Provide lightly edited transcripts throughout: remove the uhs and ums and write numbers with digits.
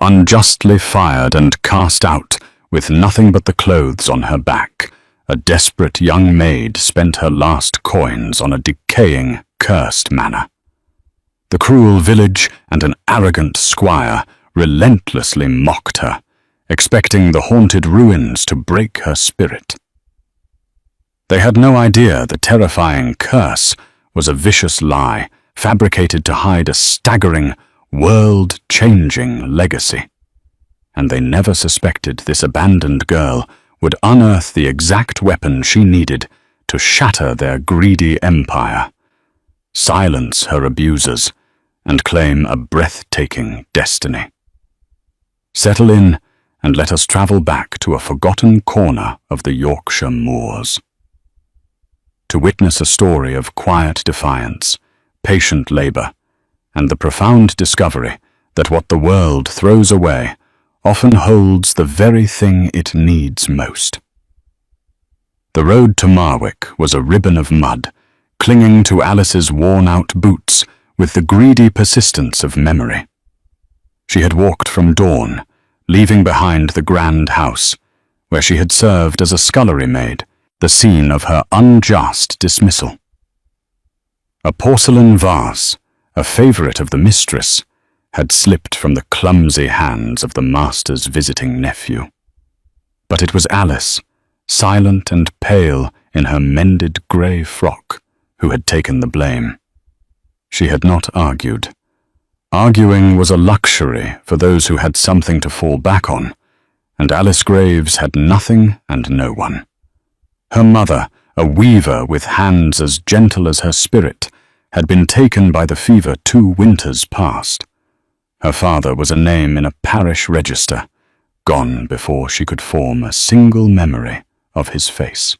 Unjustly fired and cast out, with nothing but the clothes on her back, a desperate young maid spent her last coins on a decaying, cursed manor. The cruel village and an arrogant squire relentlessly mocked her, expecting the haunted ruins to break her spirit. They had no idea the terrifying curse was a vicious lie fabricated to hide a staggering, world-changing legacy. And they never suspected this abandoned girl would unearth the exact weapon she needed to shatter their greedy empire, silence her abusers, and claim a breathtaking destiny. Settle in and let us travel back to a forgotten corner of the Yorkshire moors. To witness a story of quiet defiance, patient labor, and the profound discovery that what the world throws away often holds the very thing it needs most. The road to Marwick was a ribbon of mud, clinging to Alice's worn-out boots with the greedy persistence of memory. She had walked from dawn, leaving behind the grand house, where she had served as a scullery maid, the scene of her unjust dismissal. A porcelain vase, a favorite of the mistress, had slipped from the clumsy hands of the master's visiting nephew. But it was Alice, silent and pale in her mended grey frock, who had taken the blame. She had not argued. Arguing was a luxury for those who had something to fall back on, and Alice Graves had nothing and no one. Her mother, a weaver with hands as gentle as her spirit, had been taken by the fever 2 winters past. Her father was a name in a parish register, gone before she could form a single memory of his face.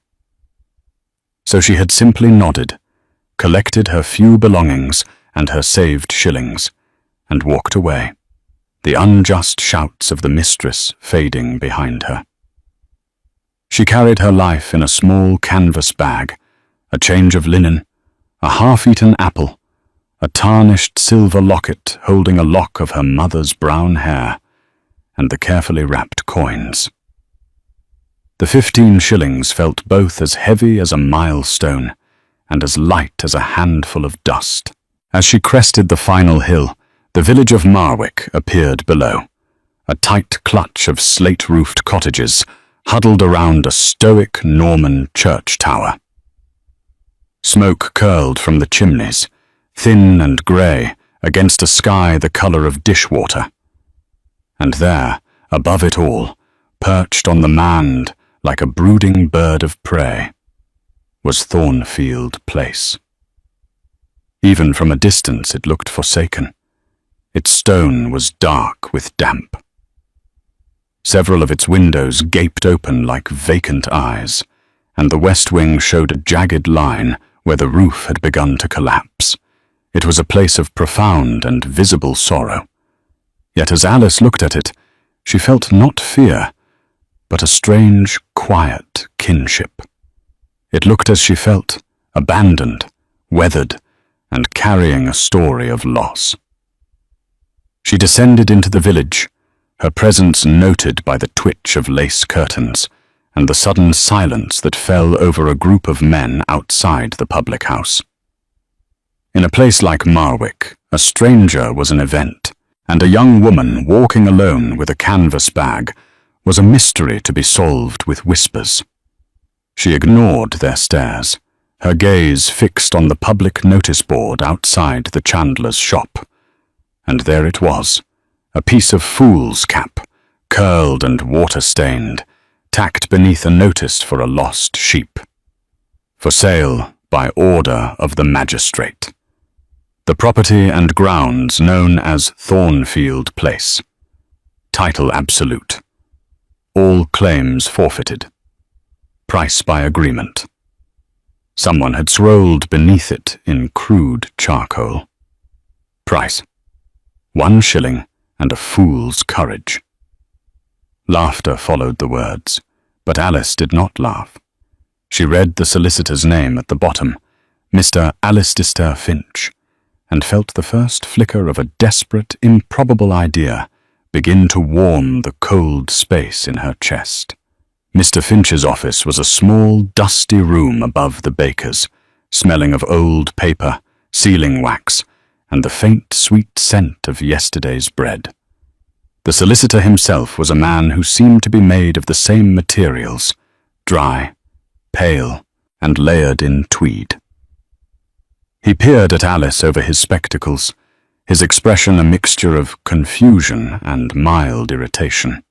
So she had simply nodded, collected her few belongings and her saved shillings, and walked away, the unjust shouts of the mistress fading behind her. She carried her life in a small canvas bag, a change of linen, a half-eaten apple, a tarnished silver locket holding a lock of her mother's brown hair, and the carefully wrapped coins. The 15 shillings felt both as heavy as a milestone and as light as a handful of dust. As she crested the final hill, the village of Marwick appeared below, a tight clutch of slate-roofed cottages huddled around a stoic Norman church tower. Smoke curled from the chimneys, thin and grey, against a sky the colour of dishwater. And there, above it all, perched on the mand like a brooding bird of prey, was Thornfield Place. Even from a distance it looked forsaken. Its stone was dark with damp. Several of its windows gaped open like vacant eyes, and the west wing showed a jagged line where the roof had begun to collapse. It was a place of profound and visible sorrow. Yet as Alice looked at it, she felt not fear, but a strange, quiet kinship. It looked as she felt, abandoned, weathered, and carrying a story of loss. She descended into the village, her presence noted by the twitch of lace curtains and the sudden silence that fell over a group of men outside the public house. In a place like Marwick, a stranger was an event, and a young woman walking alone with a canvas bag was a mystery to be solved with whispers. She ignored their stares, her gaze fixed on the public notice board outside the chandler's shop. And there it was, a piece of fool's cap, curled and water-stained, tacked beneath a notice for a lost sheep. For sale by order of the magistrate. The property and grounds known as Thornfield Place. Title absolute. All claims forfeited. Price by agreement. Someone had scrolled beneath it in crude charcoal. Price: 1 shilling and a fool's courage. Laughter followed the words, but Alice did not laugh. She read the solicitor's name at the bottom, Mr. Alistair Finch, and felt the first flicker of a desperate, improbable idea begin to warm the cold space in her chest. Mr. Finch's office was a small, dusty room above the baker's, smelling of old paper, sealing wax, and the faint, sweet scent of yesterday's bread. The solicitor himself was a man who seemed to be made of the same materials, dry, pale, and layered in tweed. He peered at Alice over his spectacles, his expression a mixture of confusion and mild irritation.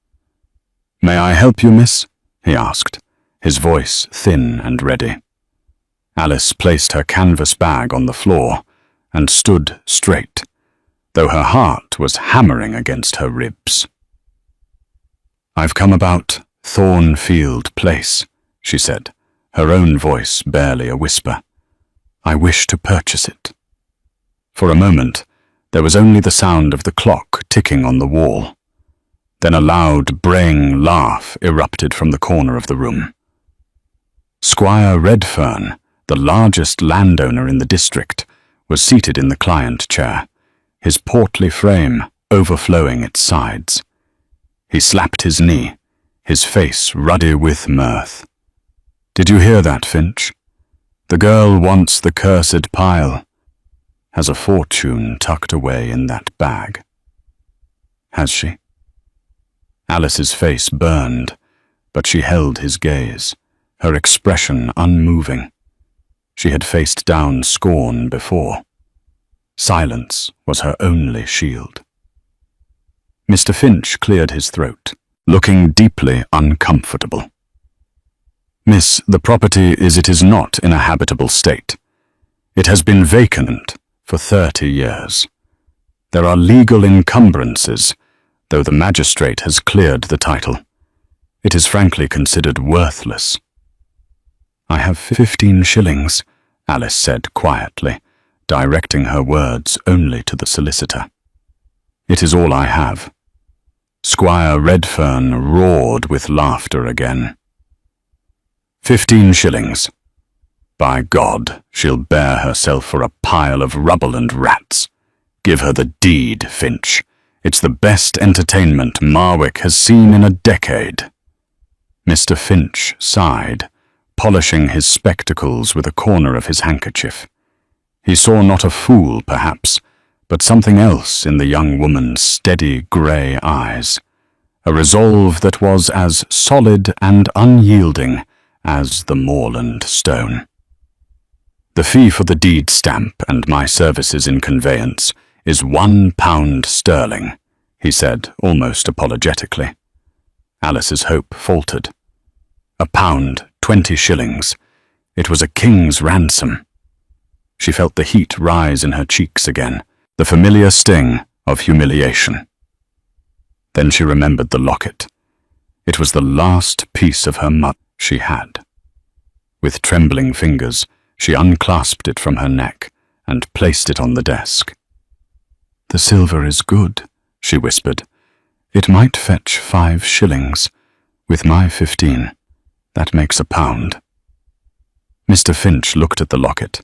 "May I help you, miss?" he asked, his voice thin and ready. Alice placed her canvas bag on the floor and stood straight, though her heart was hammering against her ribs. "I've come about Thornfield Place," she said, her own voice barely a whisper. "I wish to purchase it." For a moment, there was only the sound of the clock ticking on the wall. Then a loud, braying laugh erupted from the corner of the room. Squire Redfern, the largest landowner in the district, was seated in the client chair, his portly frame overflowing its sides. He slapped his knee, his face ruddy with mirth. "Did you hear that, Finch? The girl wants the cursed pile. Has a fortune tucked away in that bag." "Has she?" Alice's face burned, but she held his gaze, her expression unmoving. She had faced down scorn before. Silence was her only shield. Mr. Finch cleared his throat, looking deeply uncomfortable. "Miss, the property is not in a habitable state. It has been vacant for 30 years. There are legal encumbrances, though the magistrate has cleared the title. It is frankly considered worthless." "I have 15 shillings, Alice said quietly, directing her words only to the solicitor. "It is all I have." Squire Redfern roared with laughter again. 15 shillings. By God, she'll bear herself for a pile of rubble and rats. Give her the deed, Finch. It's the best entertainment Marwick has seen in a decade." Mr. Finch sighed, polishing his spectacles with a corner of his handkerchief. He saw not a fool, perhaps, but something else in the young woman's steady grey eyes, a resolve that was as solid and unyielding as the moorland stone. "The fee for the deed stamp and my services in conveyance is £1 sterling, he said, almost apologetically. Alice's hope faltered. £1, 20 shillings. It was a king's ransom. She felt the heat rise in her cheeks again, the familiar sting of humiliation. Then she remembered the locket. It was the last piece of her mother she had. With trembling fingers, she unclasped it from her neck and placed it on the desk. "The silver is good," she whispered. "It might fetch 5 shillings. With my 15, that makes £1." Mr. Finch looked at the locket,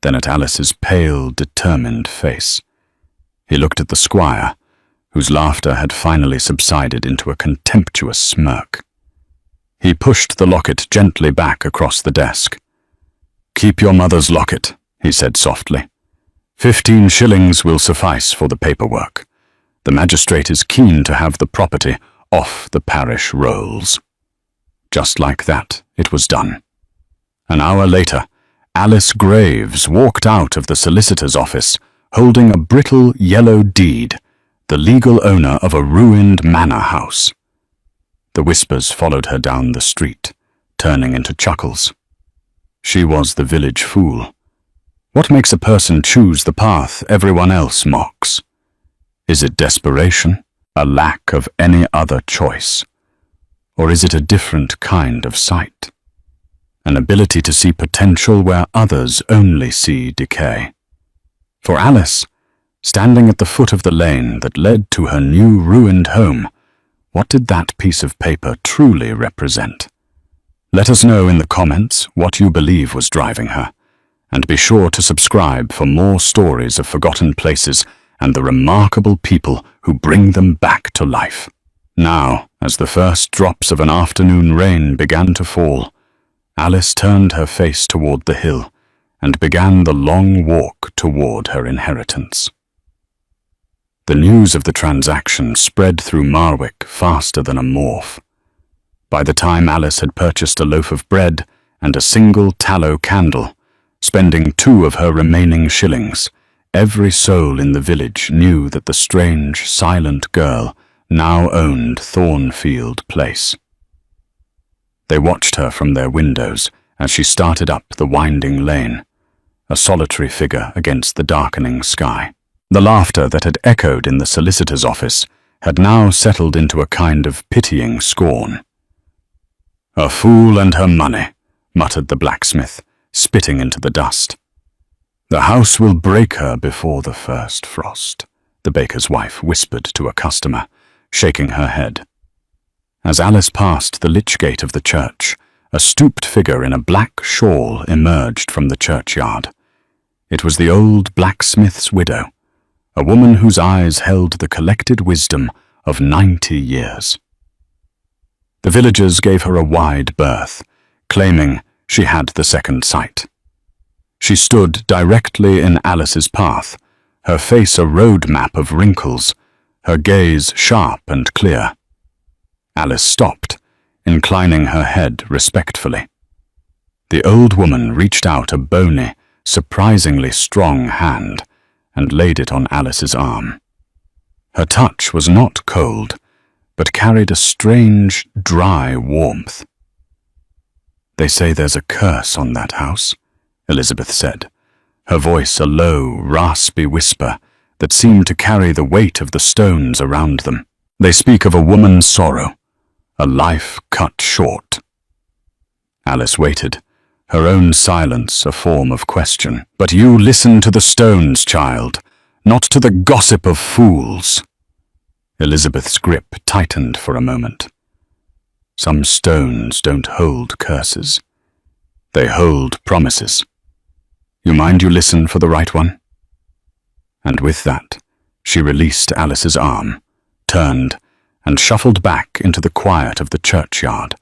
then at Alice's pale, determined face. He looked at the squire, whose laughter had finally subsided into a contemptuous smirk. He pushed the locket gently back across the desk. "Keep your mother's locket," he said softly. 15 shillings will suffice for the paperwork. The magistrate is keen to have the property off the parish rolls." Just like that, it was done. An hour later, Alice Graves walked out of the solicitor's office holding a brittle yellow deed, the legal owner of a ruined manor house. The whispers followed her down the street, turning into chuckles. She was the village fool. What makes a person choose the path everyone else mocks? Is it desperation, a lack of any other choice? Or is it a different kind of sight? An ability to see potential where others only see decay? For Alice, standing at the foot of the lane that led to her new ruined home, what did that piece of paper truly represent? Let us know in the comments what you believe was driving her, and be sure to subscribe for more stories of forgotten places and the remarkable people who bring them back to life. Now, as the first drops of an afternoon rain began to fall, Alice turned her face toward the hill and began the long walk toward her inheritance. The news of the transaction spread through Marwick faster than a morph. By the time Alice had purchased a loaf of bread and a single tallow candle, spending 2 of her remaining shillings, every soul in the village knew that the strange, silent girl now owned Thornfield Place. They watched her from their windows as she started up the winding lane, a solitary figure against the darkening sky. The laughter that had echoed in the solicitor's office had now settled into a kind of pitying scorn. "A fool and her money," muttered the blacksmith, spitting into the dust. "The house will break her before the first frost," the baker's wife whispered to a customer, shaking her head. As Alice passed the lich gate of the church, a stooped figure in a black shawl emerged from the churchyard. It was the old blacksmith's widow, a woman whose eyes held the collected wisdom of 90 years. The villagers gave her a wide berth, claiming she had the second sight. She stood directly in Alice's path, her face a road map of wrinkles, her gaze sharp and clear. Alice stopped, inclining her head respectfully. The old woman reached out a bony, surprisingly strong hand and laid it on Alice's arm. Her touch was not cold, but carried a strange, dry warmth. "They say there's a curse on that house," Elizabeth said, her voice a low, raspy whisper that seemed to carry the weight of the stones around them. "They speak of a woman's sorrow, a life cut short." Alice waited, her own silence a form of question. "But you listen to the stones, child, not to the gossip of fools." Elizabeth's grip tightened for a moment. "Some stones don't hold curses. They hold promises. You mind you listen for the right one?" And with that, she released Alice's arm, turned, and shuffled back into the quiet of the churchyard,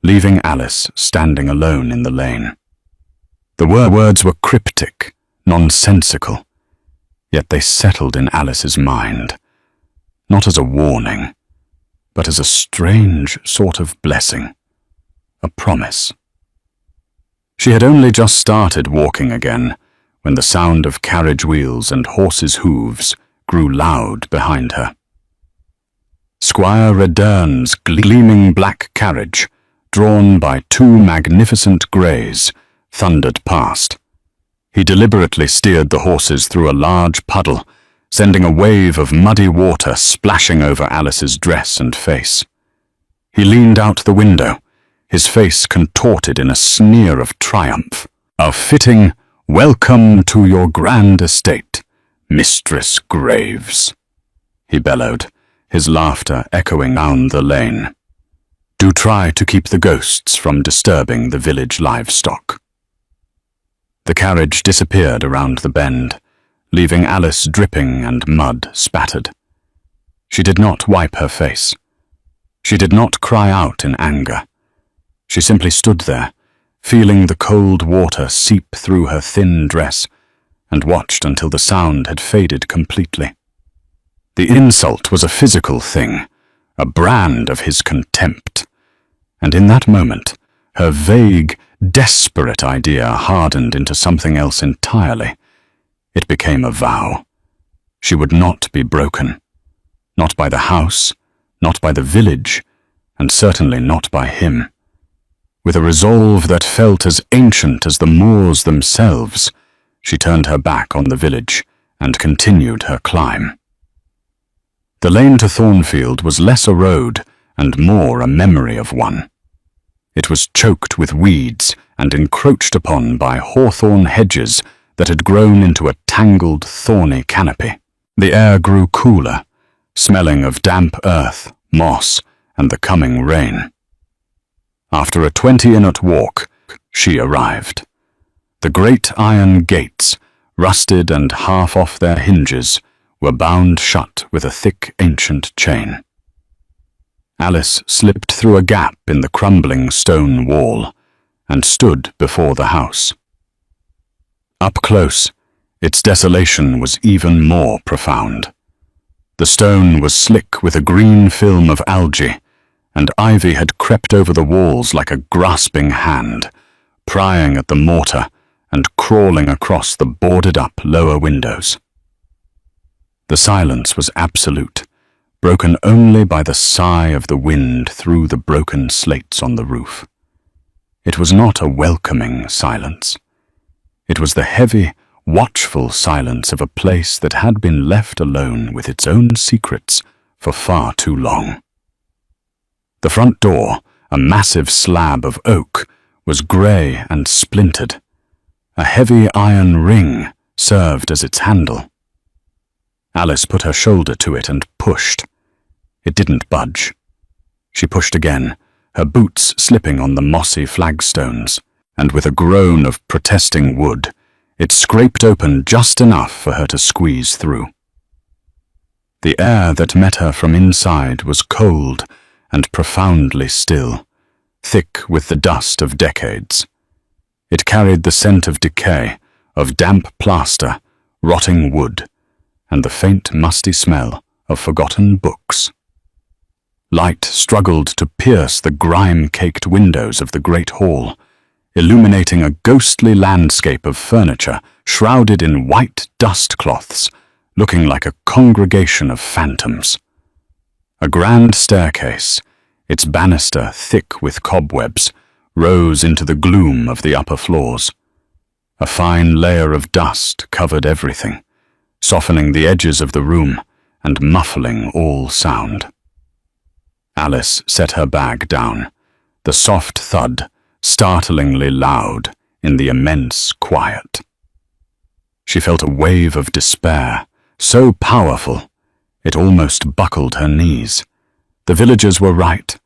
leaving Alice standing alone in the lane. The words were cryptic, nonsensical, yet they settled in Alice's mind, not as a warning, but as a strange sort of blessing, a promise. She had only just started walking again when the sound of carriage wheels and horses' hooves grew loud behind her. Squire Redern's gleaming black carriage, drawn by 2 magnificent greys, thundered past. He deliberately steered the horses through a large puddle, sending a wave of muddy water splashing over Alice's dress and face. He leaned out the window, his face contorted in a sneer of triumph. "A fitting welcome to your grand estate, Mistress Graves," he bellowed, his laughter echoing down the lane. "Do try to keep the ghosts from disturbing the village livestock." The carriage disappeared around the bend, leaving Alice dripping and mud spattered. She did not wipe her face. She did not cry out in anger. She simply stood there, feeling the cold water seep through her thin dress, and watched until the sound had faded completely. The insult was a physical thing, a brand of his contempt, and in that moment, her vague, desperate idea hardened into something else entirely. It became a vow. She would not be broken. Not by the house, not by the village, and certainly not by him. With a resolve that felt as ancient as the moors themselves, she turned her back on the village and continued her climb. The lane to Thornfield was less a road and more a memory of one. It was choked with weeds and encroached upon by hawthorn hedges that had grown into a tangled, thorny canopy. The air grew cooler, smelling of damp earth, moss, and the coming rain. After a 20-minute walk, she arrived. The great iron gates, rusted and half off their hinges, were bound shut with a thick ancient chain. Alice slipped through a gap in the crumbling stone wall and stood before the house. Up close, its desolation was even more profound. The stone was slick with a green film of algae, and ivy had crept over the walls like a grasping hand, prying at the mortar and crawling across the boarded-up lower windows. The silence was absolute, broken only by the sigh of the wind through the broken slates on the roof. It was not a welcoming silence. It was the heavy, watchful silence of a place that had been left alone with its own secrets for far too long. The front door, a massive slab of oak, was grey and splintered. A heavy iron ring served as its handle. Alice put her shoulder to it and pushed. It didn't budge. She pushed again, her boots slipping on the mossy flagstones, and with a groan of protesting wood, it scraped open just enough for her to squeeze through. The air that met her from inside was cold and profoundly still, thick with the dust of decades. It carried the scent of decay, of damp plaster, rotting wood, and the faint musty smell of forgotten books. Light struggled to pierce the grime-caked windows of the great hall, illuminating a ghostly landscape of furniture shrouded in white dust cloths, looking like a congregation of phantoms. A grand staircase, its banister thick with cobwebs, rose into the gloom of the upper floors. A fine layer of dust covered everything, softening the edges of the room and muffling all sound. Alice set her bag down, the soft thud startlingly loud in the immense quiet. She felt a wave of despair, so powerful it almost buckled her knees. The villagers were right.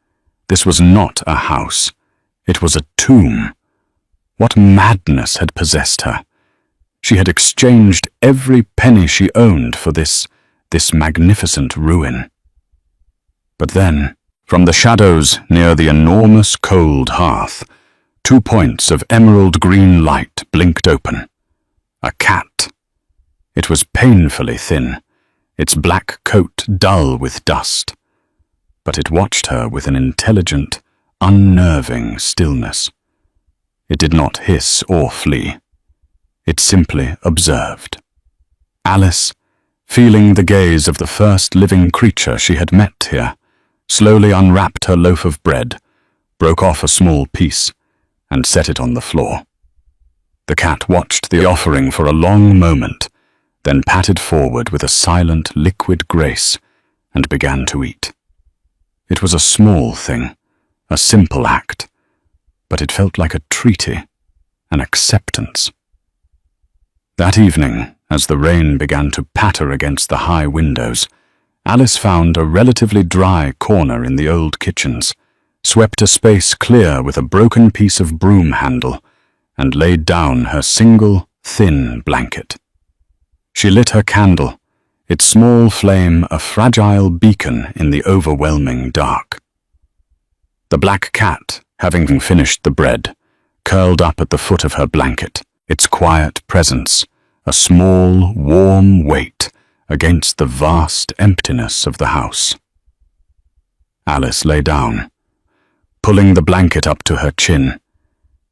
This was not a house. It was a tomb. What madness had possessed her? She had exchanged every penny she owned for this magnificent ruin. But then, from the shadows near the enormous cold hearth, 2 points of emerald green light blinked open. A cat. It was painfully thin, its black coat dull with dust, but it watched her with an intelligent, unnerving stillness. It did not hiss or flee. It simply observed. Alice, feeling the gaze of the first living creature she had met here, slowly unwrapped her loaf of bread, broke off a small piece, and set it on the floor. The cat watched the offering for a long moment, then patted forward with a silent, liquid grace and began to eat. It was a small thing, a simple act, but it felt like a treaty, an acceptance. That evening, as the rain began to patter against the high windows, Alice found a relatively dry corner in the old kitchens, swept a space clear with a broken piece of broom handle, and laid down her single, thin blanket. She lit her candle, its small flame a fragile beacon in the overwhelming dark. The black cat, having finished the bread, curled up at the foot of her blanket, its quiet presence a small, warm weight against the vast emptiness of the house. Alice lay down, pulling the blanket up to her chin,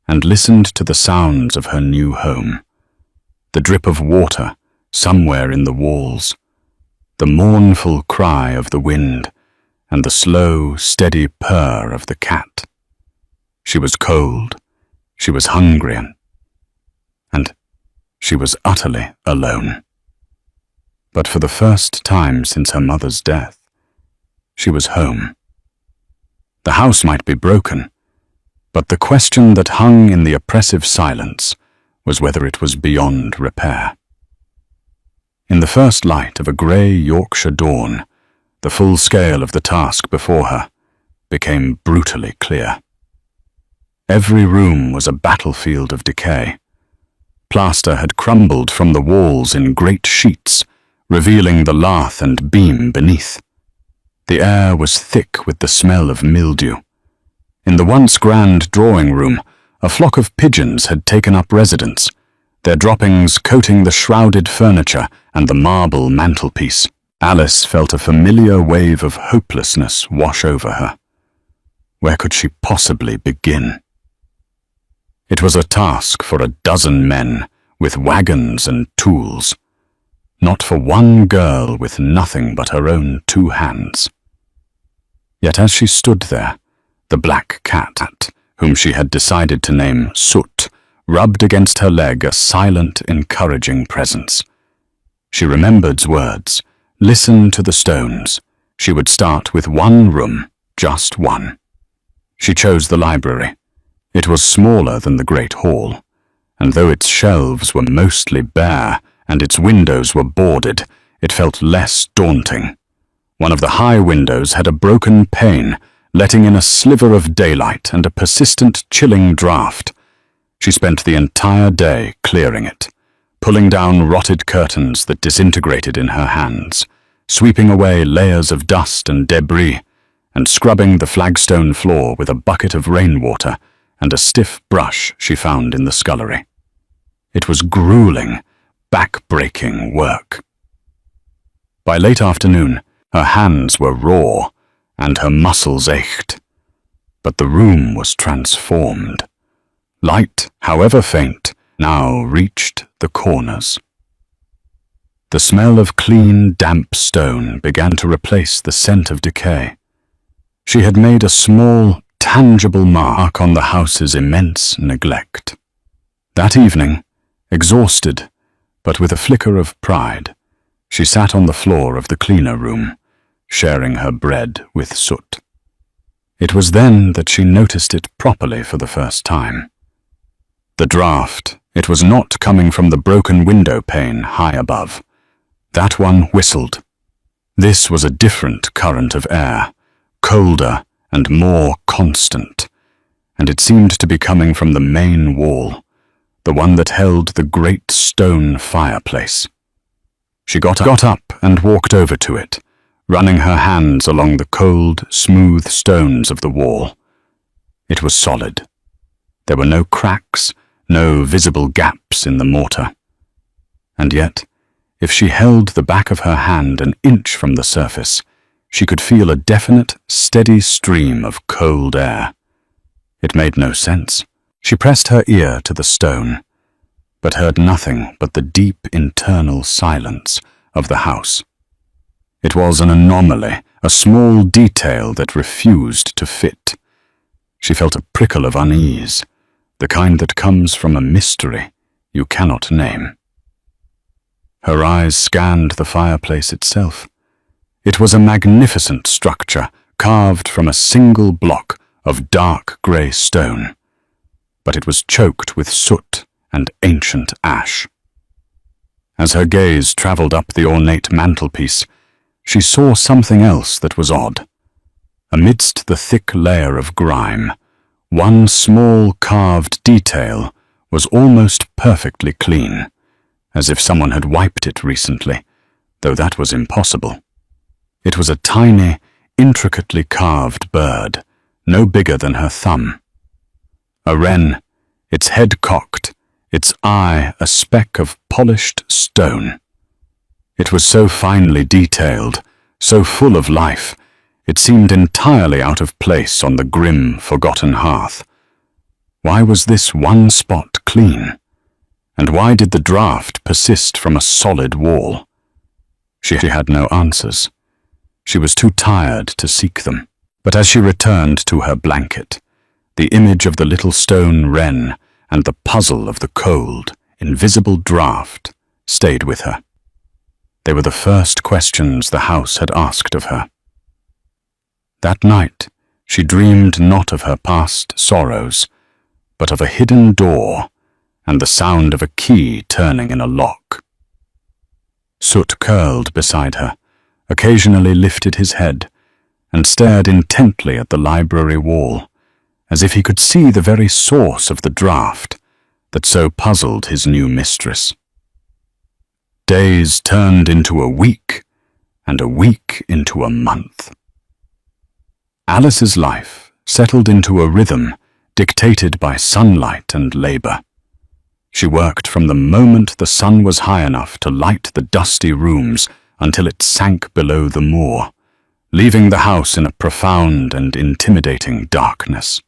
and listened to the sounds of her new home. The drip of water somewhere in the walls, the mournful cry of the wind, and the slow, steady purr of the cat. She was cold, she was hungry, and she was utterly alone. But for the first time since her mother's death, she was home. The house might be broken, but the question that hung in the oppressive silence was whether it was beyond repair. In the first light of a grey Yorkshire dawn, the full scale of the task before her became brutally clear. Every room was a battlefield of decay. Plaster had crumbled from the walls in great sheets, revealing the lath and beam beneath. The air was thick with the smell of mildew. In the once grand drawing room, a flock of pigeons had taken up residence, their droppings coating the shrouded furniture and the marble mantelpiece. Alice felt a familiar wave of hopelessness wash over her. Where could she possibly begin? It was a task for a dozen men with wagons and tools, not for one girl with nothing but her own 2 hands. Yet as she stood there, the black cat, whom she had decided to name Soot, rubbed against her leg a silent, encouraging presence. She remembered words. Listen to the stones. She would start with 1 room, just 1. She chose the library. It was smaller than the great hall, and though its shelves were mostly bare and its windows were boarded, it felt less daunting. One of the high windows had a broken pane, letting in a sliver of daylight and a persistent chilling draught. She spent the entire day clearing it, pulling down rotted curtains that disintegrated in her hands, sweeping away layers of dust and debris, and scrubbing the flagstone floor with a bucket of rainwater and a stiff brush she found in the scullery. It was grueling, back-breaking work. By late afternoon, her hands were raw and her muscles ached. But the room was transformed. Light, however faint, now reached the corners. The smell of clean, damp stone began to replace the scent of decay. She had made a small, tangible mark on the house's immense neglect. That evening, exhausted, but with a flicker of pride, she sat on the floor of the cleaner room, sharing her bread with Soot. It was then that she noticed it properly for the first time. The draught, it was not coming from the broken window pane high above. That one whistled. This was a different current of air, colder and more constant, and it seemed to be coming from the main wall, the one that held the great stone fireplace. She got up and walked over to it, running her hands along the cold, smooth stones of the wall. It was solid. There were no cracks, no visible gaps in the mortar. And yet, if she held the back of her hand an inch from the surface, she could feel a definite, steady stream of cold air. It made no sense. She pressed her ear to the stone, but heard nothing but the deep internal silence of the house. It was an anomaly, a small detail that refused to fit. She felt a prickle of unease, the kind that comes from a mystery you cannot name. Her eyes scanned the fireplace itself. It was a magnificent structure carved from a single block of dark grey stone, but it was choked with soot and ancient ash. As her gaze travelled up the ornate mantelpiece, she saw something else that was odd. Amidst the thick layer of grime, one small carved detail was almost perfectly clean, as if someone had wiped it recently, though that was impossible. It was a tiny, intricately carved bird, no bigger than her thumb. A wren, its head cocked, its eye a speck of polished stone. It was so finely detailed, so full of life, it seemed entirely out of place on the grim, forgotten hearth. Why was this one spot clean? And why did the draught persist from a solid wall? She had no answers. She was too tired to seek them. But as she returned to her blanket, the image of the little stone wren and the puzzle of the cold, invisible draught stayed with her. They were the first questions the house had asked of her. That night, she dreamed not of her past sorrows, but of a hidden door and the sound of a key turning in a lock. Soot curled beside her, occasionally lifted his head, and stared intently at the library wall, as if he could see the very source of the draught that so puzzled his new mistress. Days turned into a week, and a week into a month. Alice's life settled into a rhythm dictated by sunlight and labor. She worked from the moment the sun was high enough to light the dusty rooms until it sank below the moor, leaving the house in a profound and intimidating darkness.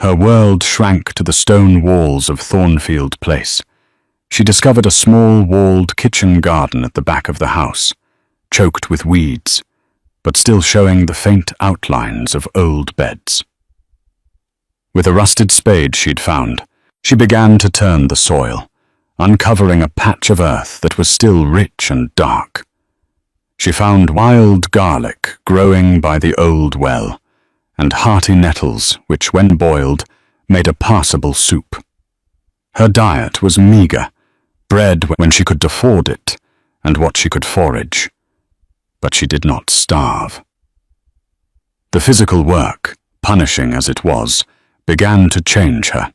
Her world shrank to the stone walls of Thornfield Place. She discovered a small walled kitchen garden at the back of the house, choked with weeds, but still showing the faint outlines of old beds. With a rusted spade she'd found, she began to turn the soil, uncovering a patch of earth that was still rich and dark. She found wild garlic growing by the old well, and hearty nettles which, when boiled, made a passable soup. Her diet was meagre, bread when she could afford it, and what she could forage. But she did not starve. The physical work, punishing as it was, began to change her.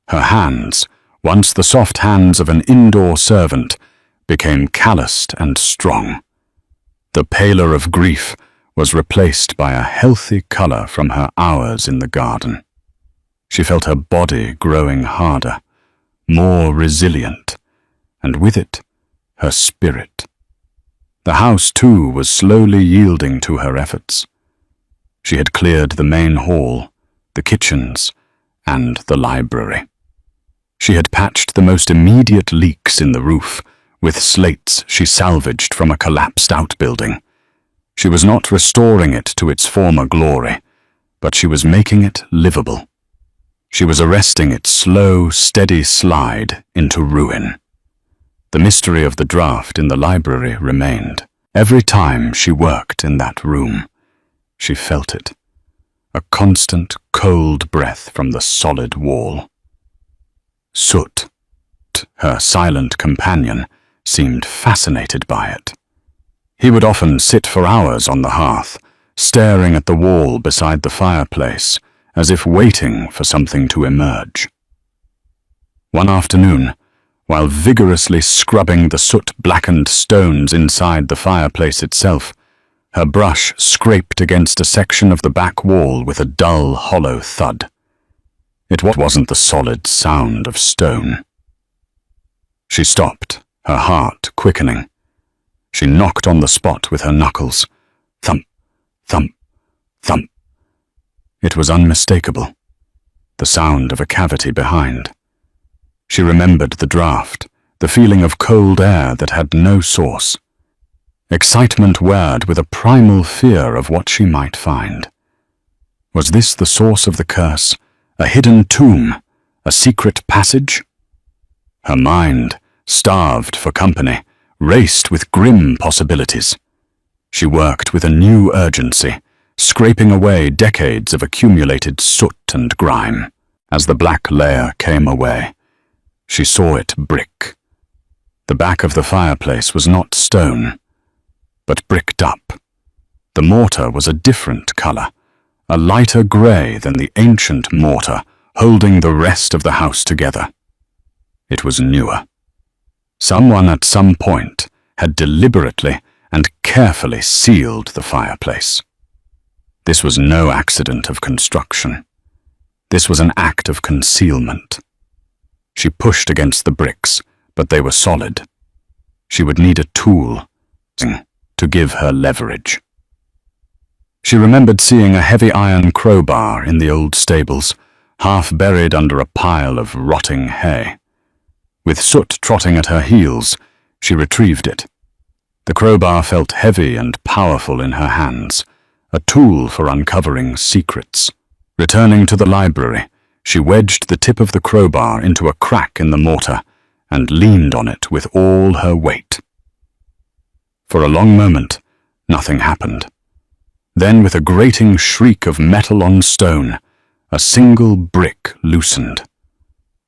Her hands, once the soft hands of an indoor servant, became calloused and strong. The pallor of grief was replaced by a healthy color from her hours in the garden. She felt her body growing harder, more resilient, and with it, her spirit. The house, too, was slowly yielding to her efforts. She had cleared the main hall, the kitchens, and the library. She had patched the most immediate leaks in the roof with slates she salvaged from a collapsed outbuilding. She was not restoring it to its former glory, but she was making it livable. She was arresting its slow, steady slide into ruin. The mystery of the draft in the library remained. Every time she worked in that room, she felt it. A constant, cold breath from the solid wall. Soot, her silent companion, seemed fascinated by it. He would often sit for hours on the hearth, staring at the wall beside the fireplace, as if waiting for something to emerge. One afternoon, while vigorously scrubbing the soot-blackened stones inside the fireplace itself, her brush scraped against a section of the back wall with a dull, hollow thud. It wasn't the solid sound of stone. She stopped, her heart quickening. She knocked on the spot with her knuckles. Thump, thump, thump. It was unmistakable, the sound of a cavity behind. She remembered the draft, the feeling of cold air that had no source. Excitement whirred with a primal fear of what she might find. Was this the source of the curse? A hidden tomb? A secret passage? Her mind, starved for company, raced with grim possibilities. She worked with a new urgency, scraping away decades of accumulated soot and grime. As the black layer came away, she saw it brick. The back of the fireplace was not stone, but bricked up. The mortar was a different color, a lighter gray than the ancient mortar holding the rest of the house together. It was newer. Someone at some point had deliberately and carefully sealed the fireplace. This was no accident of construction. This was an act of concealment. She pushed against the bricks, but they were solid. She would need a tool to give her leverage. She remembered seeing a heavy iron crowbar in the old stables, half buried under a pile of rotting hay. With soot trotting at her heels, she retrieved it. The crowbar felt heavy and powerful in her hands, a tool for uncovering secrets. Returning to the library, she wedged the tip of the crowbar into a crack in the mortar and leaned on it with all her weight. For a long moment, nothing happened. Then, with a grating shriek of metal on stone, a single brick loosened.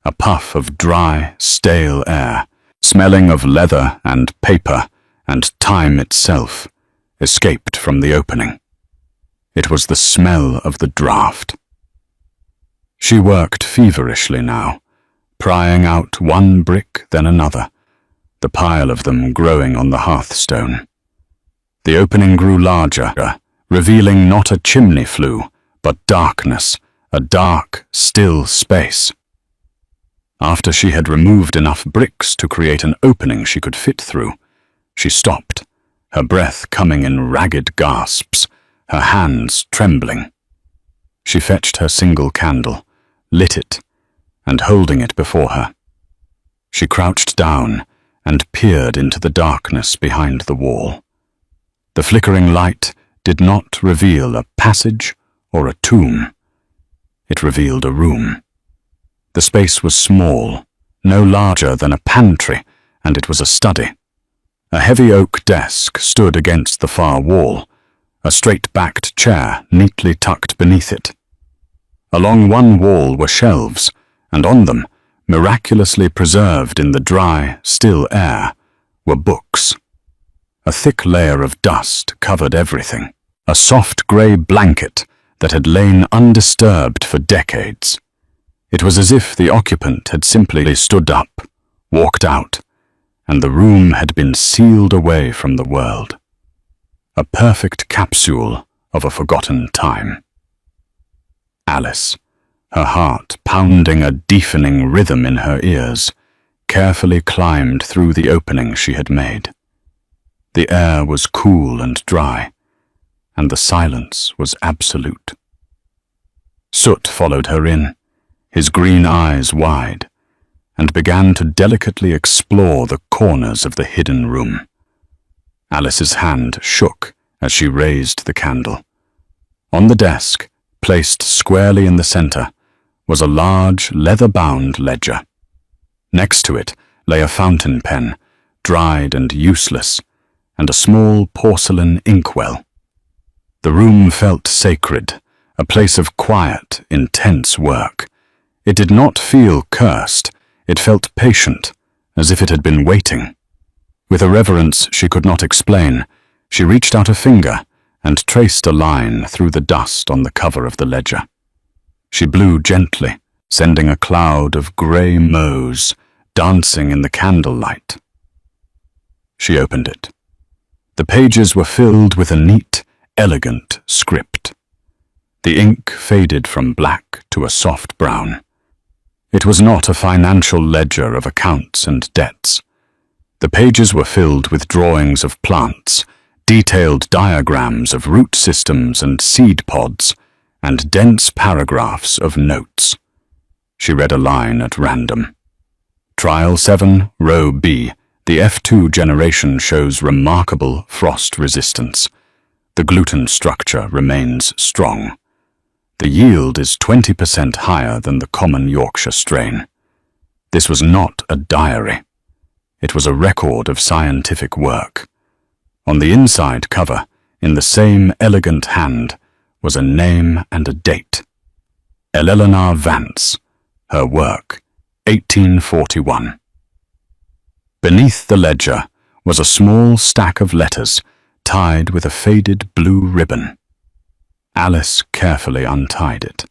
A puff of dry, stale air, smelling of leather and paper and time itself, escaped from the opening. It was the smell of the draft. She worked feverishly now, prying out one brick then another, the pile of them growing on the hearthstone. The opening grew larger, revealing not a chimney flue, but darkness, a dark, still space. After she had removed enough bricks to create an opening she could fit through, she stopped, her breath coming in ragged gasps, her hands trembling. She fetched her single candle, lit it, and holding it before her, she crouched down and peered into the darkness behind the wall. The flickering light did not reveal a passage or a tomb. It revealed a room. The space was small, no larger than a pantry, and it was a study. A heavy oak desk stood against the far wall, a straight-backed chair neatly tucked beneath it. Along one wall were shelves, and on them, miraculously preserved in the dry, still air, were books. A thick layer of dust covered everything, a soft grey blanket that had lain undisturbed for decades. It was as if the occupant had simply stood up, walked out, and the room had been sealed away from the world. A perfect capsule of a forgotten time. Alice, her heart pounding a deafening rhythm in her ears, carefully climbed through the opening she had made. The air was cool and dry, and the silence was absolute. Soot followed her in, his green eyes wide, and began to delicately explore the corners of the hidden room. Alice's hand shook as she raised the candle. On the desk, placed squarely in the center, was a large, leather-bound ledger. Next to it lay a fountain pen, dried and useless, and a small porcelain inkwell. The room felt sacred, a place of quiet, intense work. It did not feel cursed, it felt patient, as if it had been waiting. With a reverence she could not explain, she reached out a finger and traced a line through the dust on the cover of the ledger. She blew gently, sending a cloud of grey motes dancing in the candlelight. She opened it. The pages were filled with a neat, elegant script. The ink faded from black to a soft brown. It was not a financial ledger of accounts and debts. The pages were filled with drawings of plants, detailed diagrams of root systems and seed pods, and dense paragraphs of notes. She read a line at random. Trial 7, Row B. The F2 generation shows remarkable frost resistance. The gluten structure remains strong. The yield is 20% higher than the common Yorkshire strain. This was not a diary. It was a record of scientific work. On the inside cover, in the same elegant hand, was a name and a date. Eleanor Vance, her work, 1841. Beneath the ledger was a small stack of letters tied with a faded blue ribbon. Alice carefully untied it.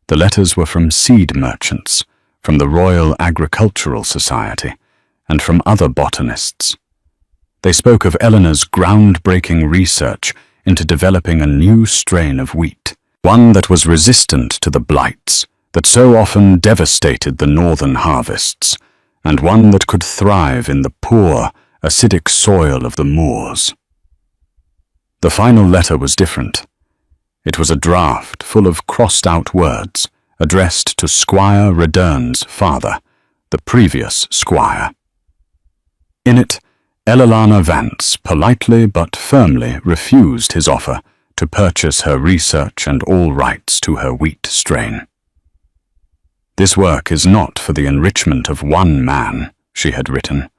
The letters were from seed merchants, from the Royal Agricultural Society, and from other botanists. They spoke of Eleanor's groundbreaking research into developing a new strain of wheat, one that was resistant to the blights that so often devastated the northern harvests, and one that could thrive in the poor, acidic soil of the moors. The final letter was different. It was a draft full of crossed-out words, addressed to Squire Redern's father, the previous squire. In it, Eleanor Vance politely but firmly refused his offer to purchase her research and all rights to her wheat strain. This work is not for the enrichment of one man, she had written,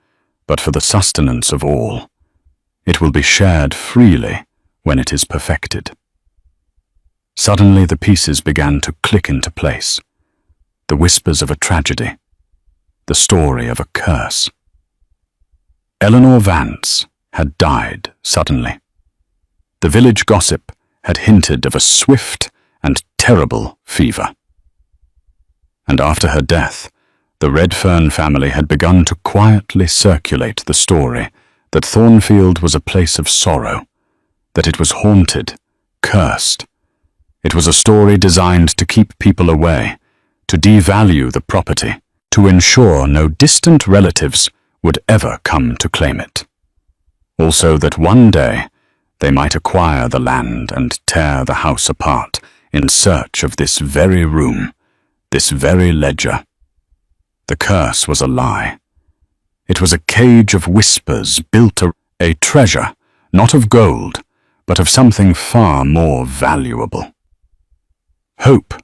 but for the sustenance of all. It will be shared freely when it is perfected. Suddenly the pieces began to click into place. The whispers of a tragedy, the story of a curse. Eleanor Vance had died suddenly. The village gossip had hinted of a swift and terrible fever. And after her death, The Redfern family had begun to quietly circulate the story that Thornfield was a place of sorrow, that it was haunted, cursed. It was a story designed to keep people away, to devalue the property, to ensure no distant relatives would ever come to claim it. Also that one day they might acquire the land and tear the house apart in search of this very room, this very ledger. The curse was a lie. It was a cage of whispers built a treasure, not of gold, but of something far more valuable. Hope,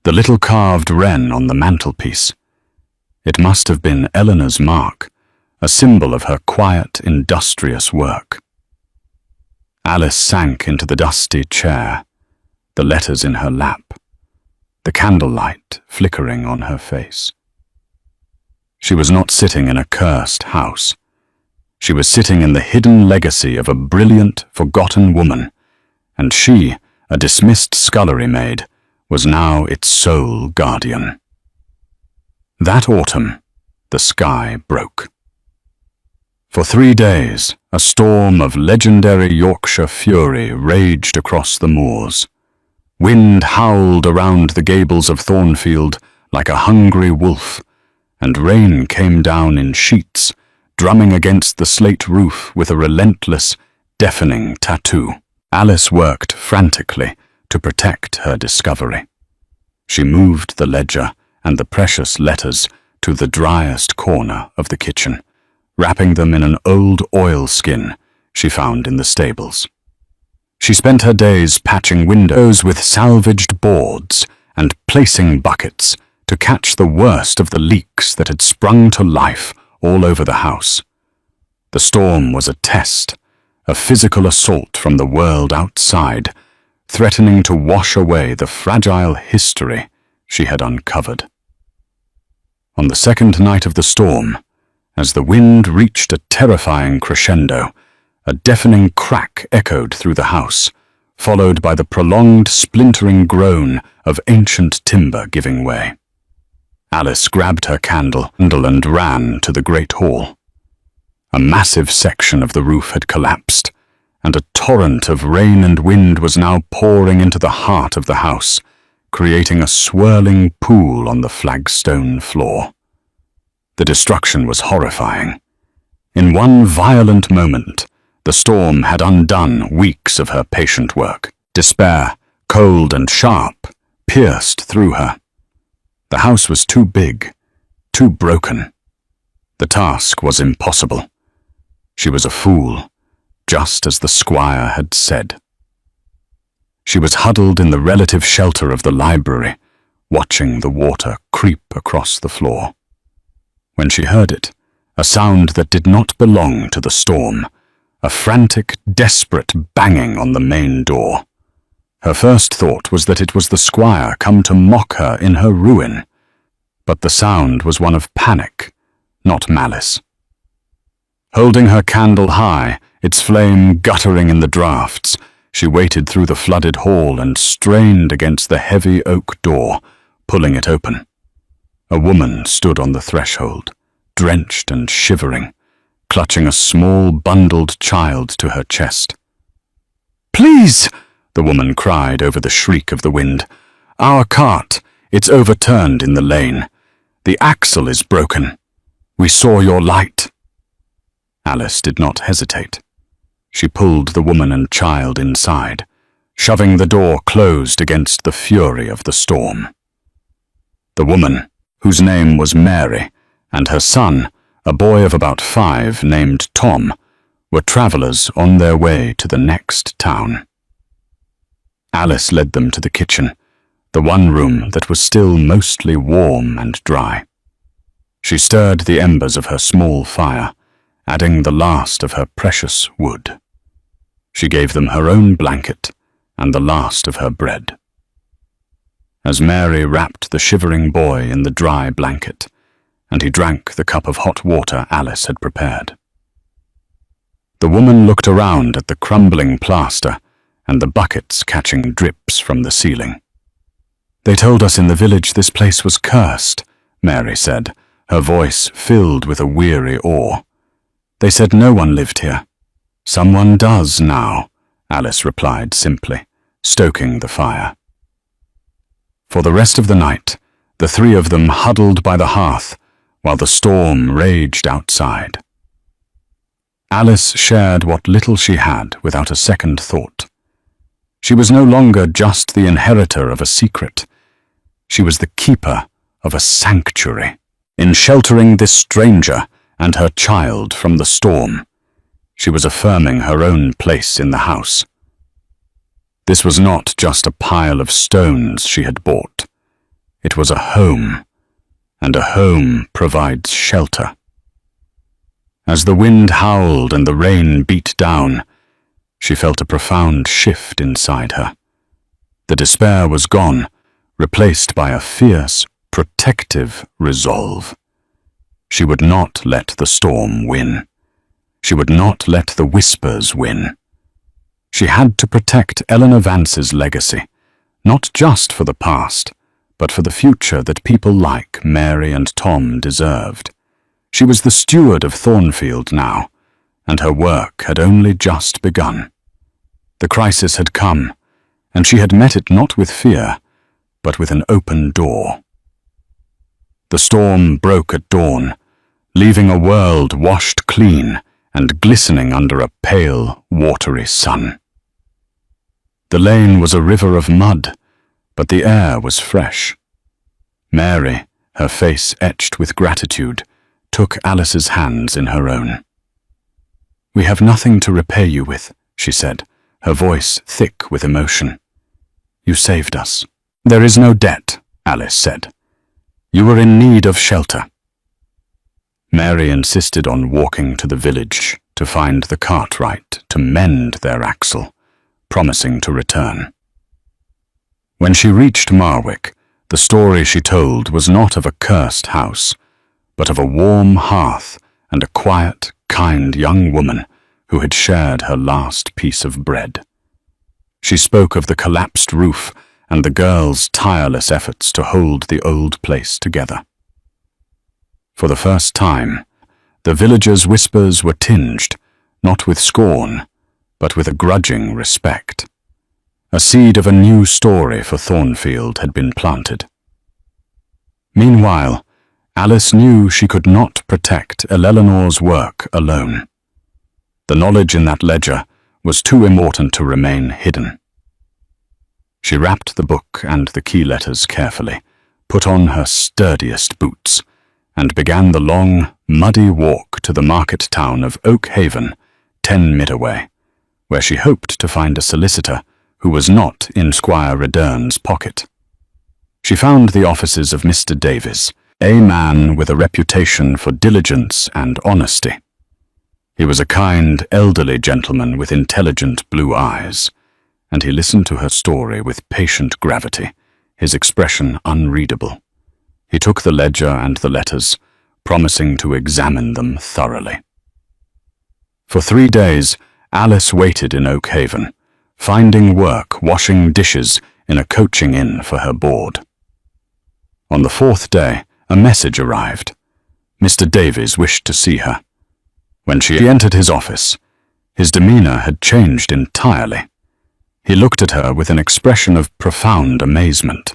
the little carved wren on the mantelpiece. It must have been Eleanor's mark, a symbol of her quiet, industrious work. Alice sank into the dusty chair, the letters in her lap, the candlelight flickering on her face. She was not sitting in a cursed house. She was sitting in the hidden legacy of a brilliant, forgotten woman, and she, a dismissed scullery maid, was now its sole guardian. That autumn, the sky broke. For 3 days, a storm of legendary Yorkshire fury raged across the moors. Wind howled around the gables of Thornfield like a hungry wolf, and rain came down in sheets, drumming against the slate roof with a relentless, deafening tattoo. Alice worked frantically to protect her discovery. She moved the ledger and the precious letters to the driest corner of the kitchen, wrapping them in an old oilskin she found in the stables. She spent her days patching windows with salvaged boards and placing buckets to catch the worst of the leaks that had sprung to life all over the house. The storm was a test, a physical assault from the world outside, threatening to wash away the fragile history she had uncovered. On the second night of the storm, as the wind reached a terrifying crescendo, a deafening crack echoed through the house, followed by the prolonged splintering groan of ancient timber giving way. Alice grabbed her candle and ran to the great hall. A massive section of the roof had collapsed, and a torrent of rain and wind was now pouring into the heart of the house, creating a swirling pool on the flagstone floor. The destruction was horrifying. In one violent moment, the storm had undone weeks of her patient work. Despair, cold and sharp, pierced through her. The house was too big, too broken. The task was impossible. She was a fool, just as the squire had said. She was huddled in the relative shelter of the library, watching the water creep across the floor. When she heard it, a sound that did not belong to the storm, a frantic, desperate banging on the main door. Her first thought was that it was the squire come to mock her in her ruin, but the sound was one of panic, not malice. Holding her candle high, its flame guttering in the draughts, she waited through the flooded hall and strained against the heavy oak door, pulling it open. A woman stood on the threshold, drenched and shivering, clutching a small bundled child to her chest. "Please!" the woman cried over the shriek of the wind. "Our cart, it's overturned in the lane. The axle is broken. We saw your light." Alice did not hesitate. She pulled the woman and child inside, shoving the door closed against the fury of the storm. The woman, whose name was Mary, and her son, a boy of about 5 named Tom, were travelers on their way to the next town. Alice led them to the kitchen, the one room that was still mostly warm and dry. She stirred the embers of her small fire, adding the last of her precious wood. She gave them her own blanket and the last of her bread. As Mary wrapped the shivering boy in the dry blanket, and he drank the cup of hot water Alice had prepared. The woman looked around at the crumbling plaster and the buckets catching drips from the ceiling. "They told us in the village this place was cursed," Mary said, her voice filled with a weary awe. "They said no one lived here." "Someone does now," Alice replied simply, stoking the fire. For the rest of the night, the three of them huddled by the hearth while the storm raged outside. Alice shared what little she had without a second thought. She was no longer just the inheritor of a secret. She was the keeper of a sanctuary. In sheltering this stranger and her child from the storm, she was affirming her own place in the house. This was not just a pile of stones she had bought. It was a home, and a home provides shelter. As the wind howled and the rain beat down, she felt a profound shift inside her. The despair was gone, replaced by a fierce, protective resolve. She would not let the storm win. She would not let the whispers win. She had to protect Eleanor Vance's legacy, not just for the past, but for the future that people like Mary and Tom deserved. She was the steward of Thornfield now, and her work had only just begun. The crisis had come, and she had met it not with fear, but with an open door. The storm broke at dawn, leaving a world washed clean and glistening under a pale, watery sun. The lane was a river of mud, but the air was fresh. Mary, her face etched with gratitude, took Alice's hands in her own. "We have nothing to repay you with," she said, her voice thick with emotion. "You saved us." "There is no debt," Alice said. "You were in need of shelter." Mary insisted on walking to the village to find the cartwright to mend their axle, promising to return. When she reached Marwick, the story she told was not of a cursed house, but of a warm hearth and a quiet, kind young woman who had shared her last piece of bread. She spoke of the collapsed roof and the girls' tireless efforts to hold the old place together. For the first time, the villagers' whispers were tinged, not with scorn, but with a grudging respect. A seed of a new story for Thornfield had been planted. Meanwhile, Alice knew she could not protect Eleanor's work alone. The knowledge in that ledger was too important to remain hidden. She wrapped the book and the key letters carefully, put on her sturdiest boots, and began the long, muddy walk to the market town of Oak Haven, 10 mid away, where she hoped to find a solicitor who was not in Squire Redern's pocket. She found the offices of Mr. Davies, a man with a reputation for diligence and honesty. He was a kind, elderly gentleman with intelligent blue eyes, and he listened to her story with patient gravity, his expression unreadable. He took the ledger and the letters, promising to examine them thoroughly. For 3 days, Alice waited in Oak Haven, finding work washing dishes in a coaching inn for her board. On the 4th day, a message arrived. Mr. Davies wished to see her. When she entered his office, his demeanor had changed entirely. He looked at her with an expression of profound amazement.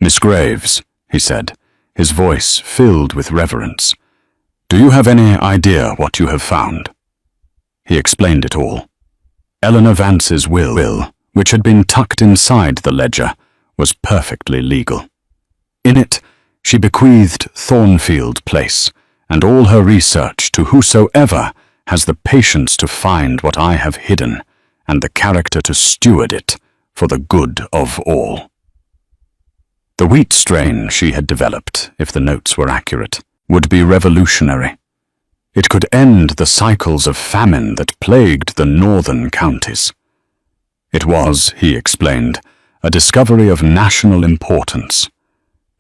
"Miss Graves," he said, his voice filled with reverence, "do you have any idea what you have found?" He explained it all. Eleanor Vance's will, which had been tucked inside the ledger, was perfectly legal. In it, she bequeathed Thornfield Place and all her research to whosoever has the patience to find what I have hidden and the character to steward it for the good of all. The wheat strain she had developed, if the notes were accurate, would be revolutionary. It could end the cycles of famine that plagued the northern counties. It was, he explained, a discovery of national importance.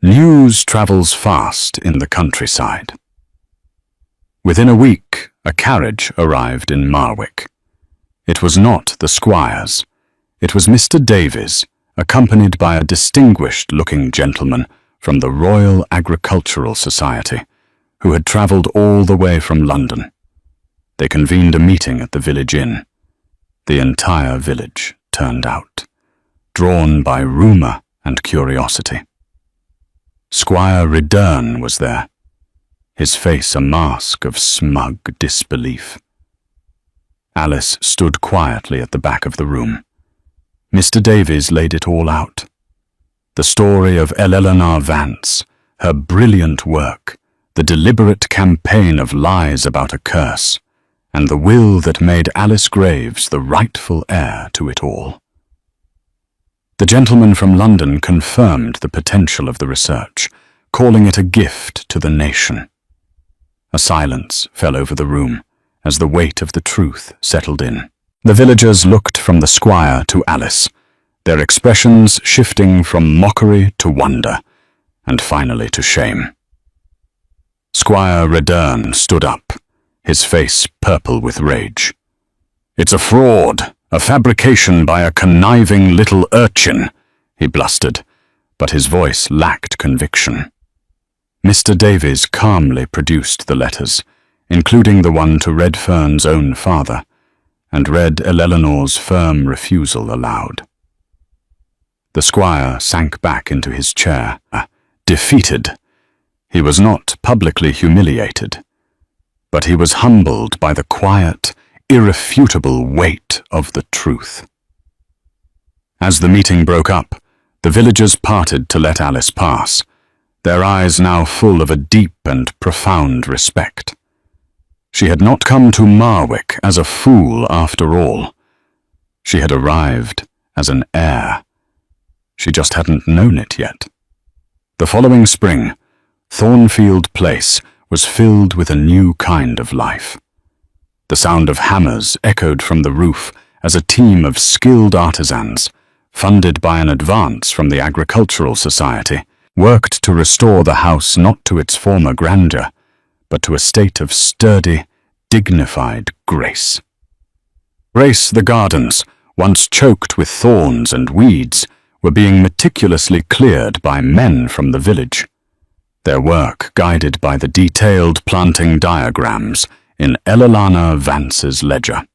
News travels fast in the countryside. Within a week, a carriage arrived in Marwick. It was not the squire's. It was Mr. Davies, accompanied by a distinguished-looking gentleman from the Royal Agricultural Society, who had travelled all the way from London. They convened a meeting at the village inn. The entire village turned out, drawn by rumour and curiosity. Squire Redern was there, his face a mask of smug disbelief. Alice stood quietly at the back of the room. Mr. Davies laid it all out. The story of Eleanor Vance, her brilliant work, the deliberate campaign of lies about a curse, and the will that made Alice Graves the rightful heir to it all. The gentleman from London confirmed the potential of the research, calling it a gift to the nation. A silence fell over the room as the weight of the truth settled in. The villagers looked from the squire to Alice, their expressions shifting from mockery to wonder, and finally to shame. Squire Redern stood up, his face purple with rage. "It's a fraud, a fabrication by a conniving little urchin," he blustered, but his voice lacked conviction. Mr. Davies calmly produced the letters, including the one to Redfern's own father, and read Eleanor's firm refusal aloud. The squire sank back into his chair, defeated. He was not publicly humiliated, but he was humbled by the quiet, irrefutable weight of the truth. As the meeting broke up, the villagers parted to let Alice pass, their eyes now full of a deep and profound respect. She had not come to Marwick as a fool after all. She had arrived as an heir. She just hadn't known it yet. The following spring, Thornfield Place was filled with a new kind of life. The sound of hammers echoed from the roof as a team of skilled artisans, funded by an advance from the Agricultural Society, worked to restore the house not to its former grandeur, but to a state of sturdy, dignified grace. Grace the gardens, once choked with thorns and weeds, were being meticulously cleared by men from the village, their work guided by the detailed planting diagrams in Eleanor Vance's ledger.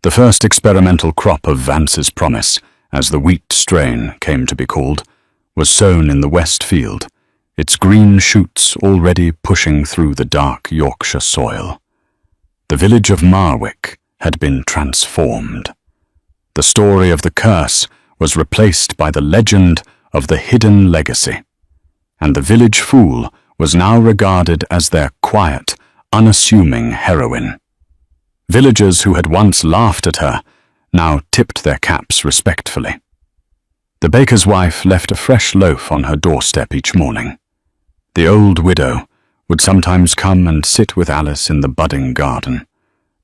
The first experimental crop of Vance's promise, as the wheat strain came to be called, was sown in the west field, its green shoots already pushing through the dark Yorkshire soil. The village of Marwick had been transformed. The story of the curse was replaced by the legend of the hidden legacy, and the village fool was now regarded as their quiet, unassuming heroine. Villagers who had once laughed at her now tipped their caps respectfully. The baker's wife left a fresh loaf on her doorstep each morning. The old widow would sometimes come and sit with Alice in the budding garden,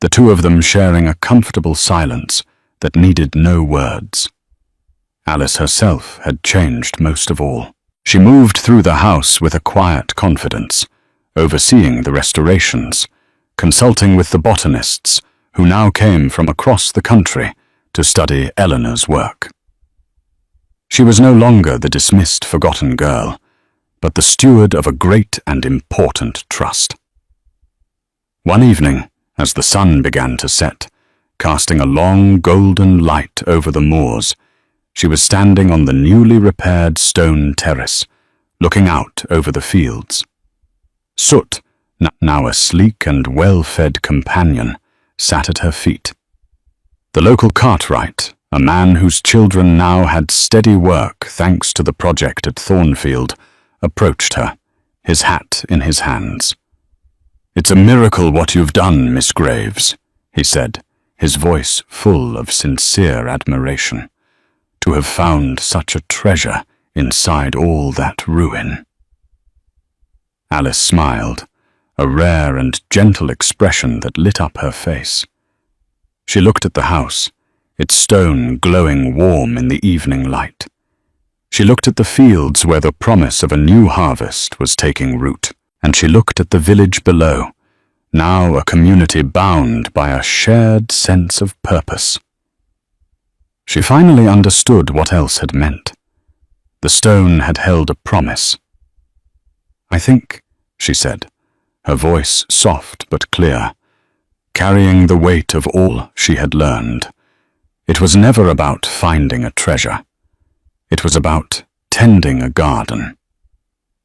the two of them sharing a comfortable silence that needed no words. Alice herself had changed most of all. She moved through the house with a quiet confidence, overseeing the restorations, consulting with the botanists who now came from across the country to study Eleanor's work. She was no longer the dismissed, forgotten girl, but the steward of a great and important trust. One evening, as the sun began to set, casting a long golden light over the moors, she was standing on the newly repaired stone terrace, looking out over the fields. Soot, now a sleek and well-fed companion, sat at her feet. The local cartwright, a man whose children now had steady work thanks to the project at Thornfield, approached her, his hat in his hands. "It's a miracle what you've done, Miss Graves," he said, his voice full of sincere admiration. "To have found such a treasure inside all that ruin." Alice smiled, a rare and gentle expression that lit up her face. She looked at the house, its stone glowing warm in the evening light. She looked at the fields where the promise of a new harvest was taking root, and she looked at the village below, now a community bound by a shared sense of purpose. She finally understood what else had meant. The stone had held a promise. "I think," she said, her voice soft but clear, carrying the weight of all she had learned. It was never about finding a treasure. It was about tending a garden.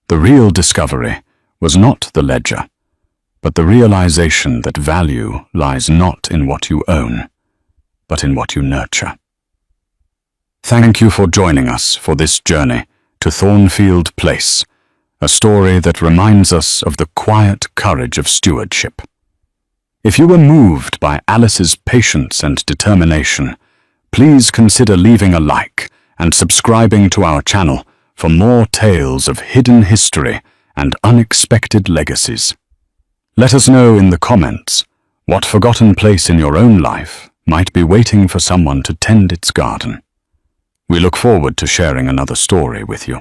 The real discovery was not the ledger, but the realization that value lies not in what you own, but in what you nurture. Thank you for joining us for this journey to Thornfield Place, a story that reminds us of the quiet courage of stewardship. If you were moved by Alice's patience and determination, please consider leaving a like and subscribing to our channel for more tales of hidden history and unexpected legacies. Let us know in the comments what forgotten place in your own life might be waiting for someone to tend its garden. We look forward to sharing another story with you.